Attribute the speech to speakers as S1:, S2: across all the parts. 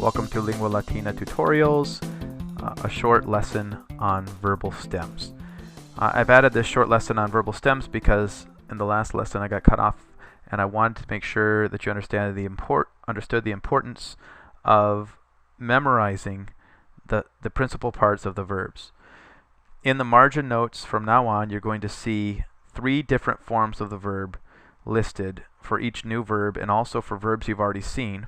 S1: Welcome to Lingua Latina Tutorials, a short lesson on verbal stems. I've added this short lesson on verbal stems because in the last lesson I got cut off and I wanted to make sure that you understood the importance of memorizing the principal parts of the verbs. In the margin notes from now on, you're going to see 3 different forms of the verb listed for each new verb and also for verbs you've already seen,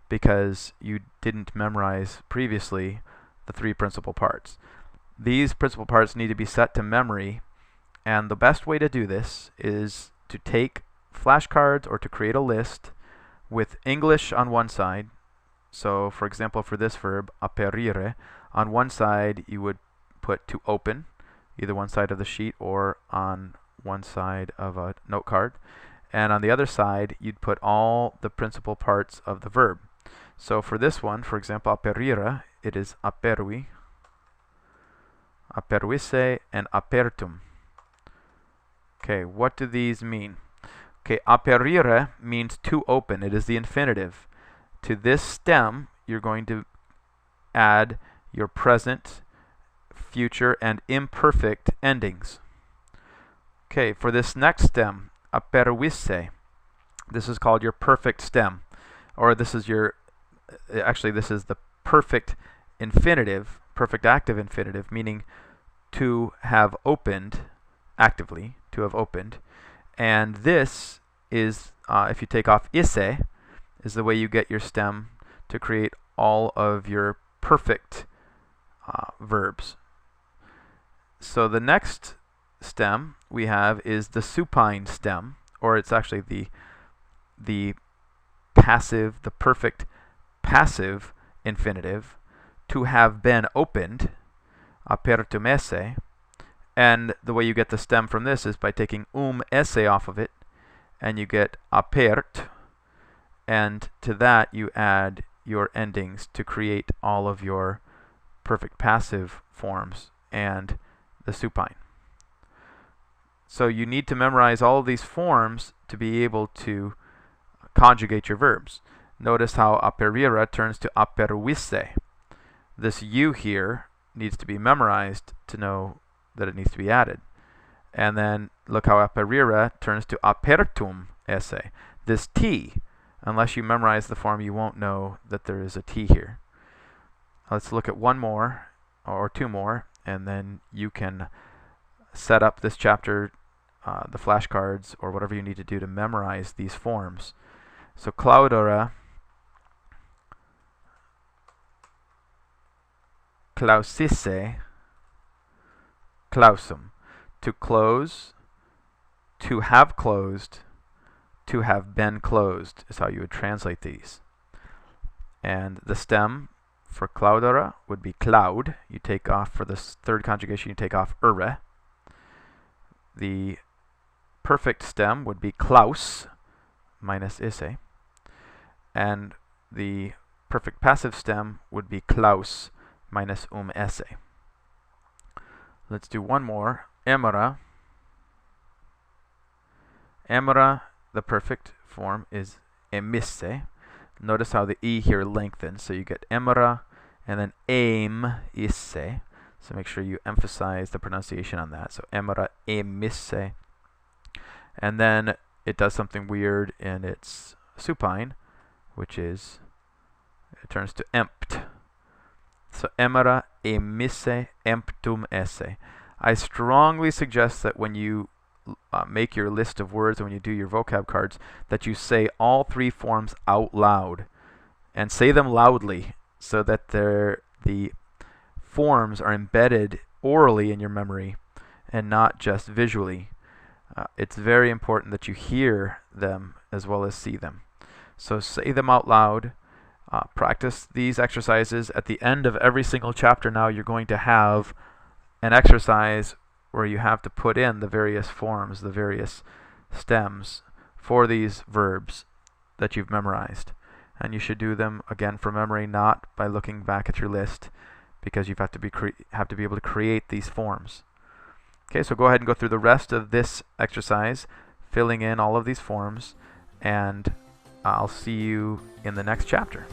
S1: because you didn't memorize previously the 3 principal parts. These principal parts need to be set to memory, and the best way to do this is to take flashcards or to create a list with English on one side. So for example, for this verb, aperire, on one side you would put to open, either one side of the sheet or on one side of a note card, and on the other side you'd put all the principal parts of the verb. So for this one, for example, aperire, it is aperui, aperuisse, and apertum. Okay, what do these mean? Okay, aperire means to open. It is the infinitive. To this stem, you're going to add your present, future, and imperfect endings. Okay, for this next stem, aperuisse, this is called your perfect stem, or this is your this is the perfect infinitive, perfect active infinitive, meaning to have opened, actively, to have opened. And this is, if you take off isse, is the way you get your stem to create all of your perfect verbs. So the next stem we have is the supine stem, or it's actually the passive, the perfect passive infinitive, to have been opened, apertum esse. And the way you get the stem from this is by taking esse off of it, and you get apert, and to that you add your endings to create all of your perfect passive forms and the supine. So you need to memorize all of these forms to be able to conjugate your verbs. Notice how aperire turns to aperuisse. This U here needs to be memorized to know that it needs to be added. And then look how aperire turns to apertum esse. This T, unless you memorize the form, you won't know that there is a T here. Let's look at one more or 2 more, and then you can set up this chapter, the flashcards, or whatever you need to do to memorize these forms. So claudere, clausisse, clausum. To close, to have closed, to have been closed is how you would translate these. And the stem for claudere would be cloud. You take off, for this third conjugation, you take off ere. The perfect stem would be claus minus isse. And the perfect passive stem would be claus minus esse. Let's do one more. Emera. Emera, the perfect form, is emisse. Notice how the E here lengthens, so you get emera and then aim isse. So make sure you emphasize the pronunciation on that. So emera emisse. And then it does something weird in its supine, which is, it turns to empt. So emera emisse emptum esse. I strongly suggest that when you make your list of words and when you do your vocab cards, that you say all 3 forms out loud, and say them loudly so that the forms are embedded orally in your memory and not just visually. It's very important that you hear them as well as see them. So say them out loud. Practice these exercises. At the end of every single chapter now, you're going to have an exercise where you have to put in the various forms, the various stems for these verbs that you've memorized. And you should do them again from memory, not by looking back at your list, because you have to be able to create these forms. Okay, so go ahead and go through the rest of this exercise, filling in all of these forms, and I'll see you in the next chapter.